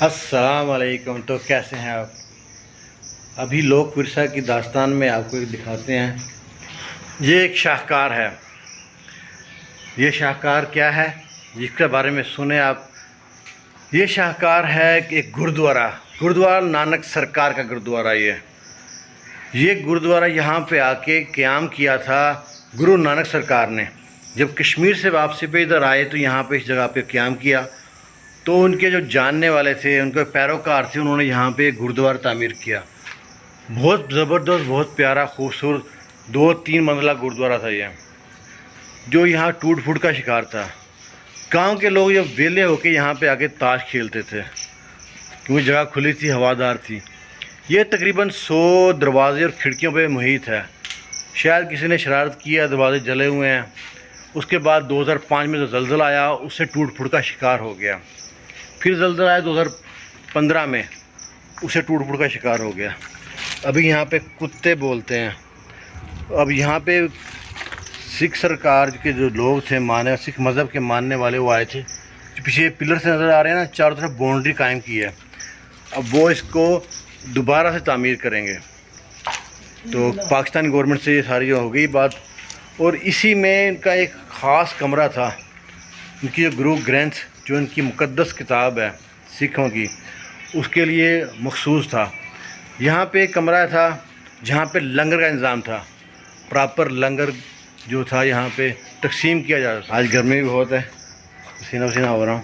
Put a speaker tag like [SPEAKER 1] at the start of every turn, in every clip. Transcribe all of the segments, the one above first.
[SPEAKER 1] अस्सलाम वालेकुम। तो कैसे हैं आप? अभी लोक विरसा की दास्तान में आपको एक दिखाते हैं। ये एक शाहकार है। ये शाहकार क्या है जिसके बारे में सुने आप? ये शाहकार है एक गुरुद्वारा नानक सरकार का गुरुद्वारा। ये गुरुद्वारा यहाँ पे आके क़याम किया था गुरु नानक सरकार ने। जब कश्मीर से वापसी पे इधर आए तो यहाँ पे इस जगह पे क़याम किया। तो उनके जो जानने वाले थे, उनके पैरोकार थे, उन्होंने यहाँ पे गुरुद्वारा तामीर किया। बहुत ज़बरदस्त, बहुत प्यारा, खूबसूरत 2-3 मंजिला गुरुद्वारा था ये, जो यहाँ टूट फूट का शिकार था। गांव के लोग जब वेले होकर यहाँ पे आके ताश खेलते थे क्योंकि जगह खुली थी, हवादार थी। ये तकरीबन 100 दरवाजे और खिड़कियों पे मुहित है। शायद किसी ने शरारत किया, दरवाजे जले हुए हैं। उसके बाद 2005 में जो ज़लज़ला आया उससे टूट फूट का शिकार हो गया। फिर ज़लज़ला आया 2015 में, उसे टूट फूट का शिकार हो गया। अभी यहाँ पे कुत्ते बोलते हैं। अब यहाँ पे सिख सरकार के जो लोग थे, सिख मज़हब के मानने वाले, वो आए थे। पीछे पिलर से नज़र आ रहे हैं ना, चारों तरफ बाउंड्री कायम की है। अब वो इसको दोबारा से तामीर करेंगे। तो पाकिस्तानी गवर्नमेंट से ये सारी हो गई बात। और इसी में इनका एक ख़ास कमरा था। इनकी जो गुरु ग्रंथ, जो इनकी मुक़द्दस किताब है सिखों की, उसके लिए मखसूस था। यहाँ पे एक कमरा था जहाँ पे लंगर का इंतज़ाम था। प्रॉपर लंगर जो था यहाँ पे तकसीम किया जा रहा था। आज गर्मी भी बहुत है, पसीना पसीना हो रहा हूँ।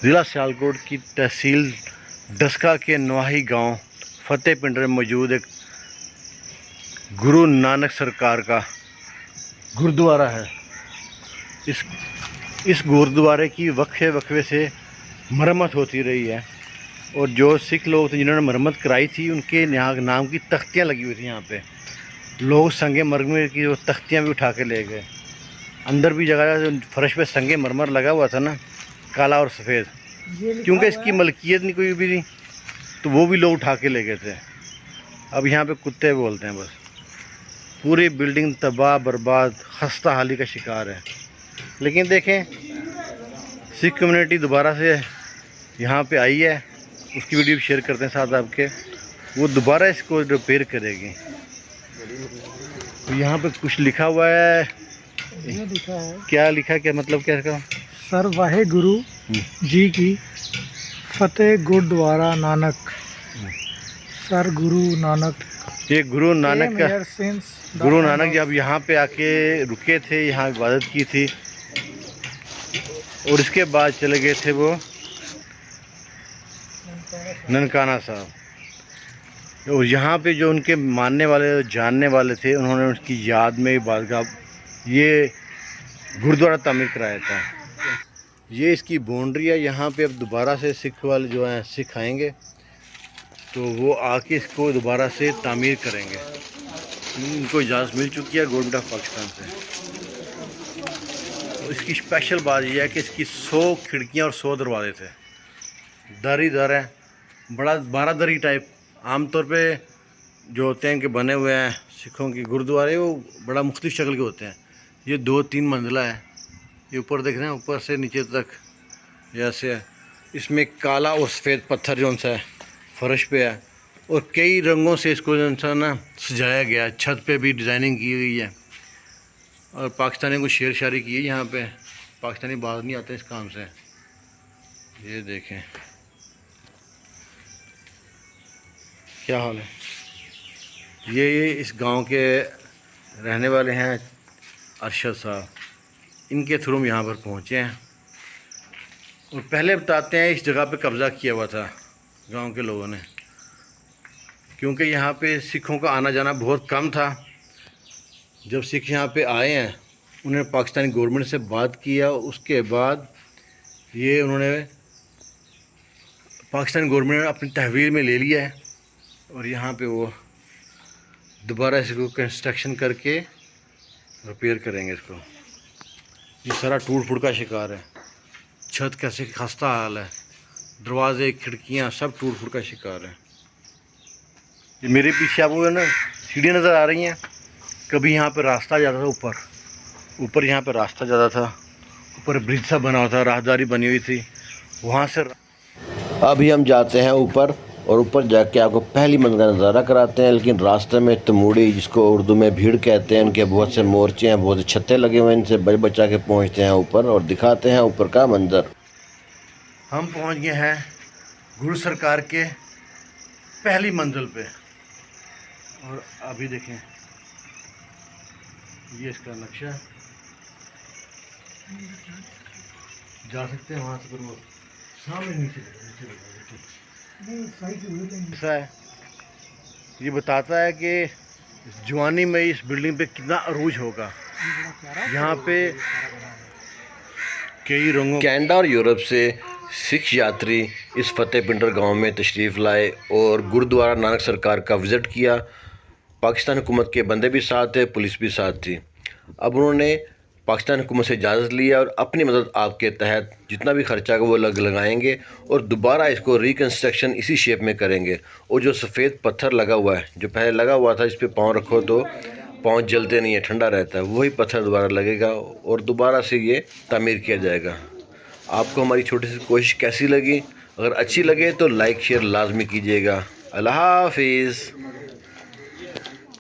[SPEAKER 1] ज़िला सियालकोट की तहसील डस्का के नवाही गांव फतेह पिंड में मौजूद एक गुरु नानक सरकार का गुरुद्वारा है। इस गुरुद्वारे की वक्फे से मरम्मत होती रही है। और जो सिख लोग थे जिन्होंने मरम्मत कराई थी, उनके यहाँ नाम की तख्तियाँ लगी हुई थी। यहाँ पे लोग संगे मरमर की वो तख्तियाँ भी उठा के ले गए। अंदर भी जगह जो फर्श पे संगे मरमर लगा हुआ था ना, काला और सफ़ेद, क्योंकि इसकी मलकियत नहीं कोई भी नहीं, तो वो भी लोग उठा के ले गए थे। अब यहाँ पे कुत्ते बोलते हैं बस। पूरी बिल्डिंग तबाह बर्बाद, खस्ता हाली का शिकार है। लेकिन देखें, सिख कम्युनिटी दोबारा से यहाँ पे आई है। उसकी वीडियो भी शेयर करते हैं साथ आपके। वो दोबारा इसको रिपेयर करेगी। तो यहाँ पे कुछ लिखा हुआ है।
[SPEAKER 2] ये लिखा है,
[SPEAKER 1] क्या लिखा है, क्या मतलब क्या इसका?
[SPEAKER 2] सर वाहे गुरु जी की फतेह गुरुद्वारा नानक। सर गुरु नानक,
[SPEAKER 1] ये गुरु नानक का, गुरु नानक जब यहाँ पे आके रुके थे, यहाँ इबादत की थी और इसके बाद चले गए थे वो ननकाना साहब। और यहाँ पे जो उनके मानने वाले, जानने वाले थे, उन्होंने उसकी याद में बादगाह ये गुरुद्वारा तामीर कराया था। ये इसकी बाउंड्री है। यहाँ पे अब दोबारा से सिख वाले जो हैं, सिख आएंगे तो वो आके इसको दोबारा से तामीर करेंगे। इनको इजाज़त मिल चुकी है गवर्नमेंट ऑफ पाकिस्तान से। तो इसकी स्पेशल बात यह है कि इसकी 100 खिड़कियाँ और 100 दरवाजे थे। दर ही दर है, बड़ा 12 दरी टाइप आमतौर पे जो होते हैं कि बने हुए हैं सिखों के गुरुद्वारे, वो बड़ा मुख्तलिफ शक्ल के होते हैं। ये 2-3 मंजिला है। ये ऊपर देख रहे हैं, ऊपर से नीचे तक जैसे है। इसमें काला और सफ़ेद पत्थर जो सा है फर्श पे है, और कई रंगों से इसको जो सा ना सजाया गया है। छत पे भी डिज़ाइनिंग की गई है और पाकिस्तानी को शेर शायरी की है। यहाँ पे पाकिस्तानी बाहर नहीं आते इस काम से। ये देखें क्या हाल है। ये इस गांव के रहने वाले हैं अरशद साहब। इनके थ्रू हम यहाँ पर पहुँचे हैं। और पहले बताते हैं, इस जगह पे कब्ज़ा किया हुआ था गांव के लोगों ने, क्योंकि यहाँ पे सिखों का आना जाना बहुत कम था। जब सिख यहाँ पे आए हैं, उन्होंने पाकिस्तानी गवर्नमेंट से बात किया। उसके बाद ये उन्होंने पाकिस्तानी गवर्नमेंट ने अपनी तहवील में ले लिया है। और यहाँ पे वो दोबारा इसको कंस्ट्रक्शन करके रिपेयर करेंगे इसको। ये सारा टूट फूट का शिकार है। छत कैसे खस्ता हाल है, दरवाजे खिड़कियाँ सब टूट फूट का शिकार है। ये मेरे पीछे आपको है ना सीढ़ियाँ नज़र आ रही हैं। कभी यहाँ पे रास्ता जाता था, ऊपर यहाँ पे रास्ता जाता था, ऊपर ब्रिज सा बना हुआ था, राहदारी बनी हुई थी। वहाँ से
[SPEAKER 3] अभी हम जाते हैं ऊपर और ऊपर जाके आपको पहली मंजिल का नज़ारा कराते हैं। लेकिन रास्ते में तमूड़ी, जिसको उर्दू में भीड़ कहते हैं, उनके बहुत से मोर्चे हैं, बहुत से छत्ते लगे हुए हैं। इनसे बच बचा के पहुँचते हैं ऊपर और दिखाते हैं ऊपर का मंजर।
[SPEAKER 1] हम पहुंच गए हैं गुरु सरकार के पहली मंजिल पे और अभी देखें ये इसका नक्शा। जा सकते हैं वहाँ से, पर वो सामने नीचे ऐसा है। ये बताता है कि जवानी में इस बिल्डिंग पे कितना अरूज होगा। यहाँ पे कई रंगों
[SPEAKER 3] कनाडा और यूरोप से सिख यात्री इस फतेह पिंडर गांव में तशरीफ़ लाए और गुरुद्वारा नानक सरकार का विज़िट किया। पाकिस्तान हुकूमत के बंदे भी साथ थे, पुलिस भी साथ थी। अब उन्होंने पाकिस्तान हुकूमत से इजाज़त लिया और अपनी मदद आपके तहत जितना भी खर्चा वो लगाएंगे और दोबारा इसको रिकन्स्ट्रक्शन इसी शेप में करेंगे। और जो सफ़ेद पत्थर लगा हुआ है, जो पहले लगा हुआ था, इस पर पाँव रखो तो पाँव जलते नहीं है, ठंडा रहता है, वही पत्थर दोबारा लगेगा और दोबारा से ये तामीर किया जाएगा। आपको हमारी छोटी सी कोशिश कैसी लगी? अगर अच्छी लगे तो लाइक शेयर लाजमी कीजिएगा। अल्लाह हाफिज़।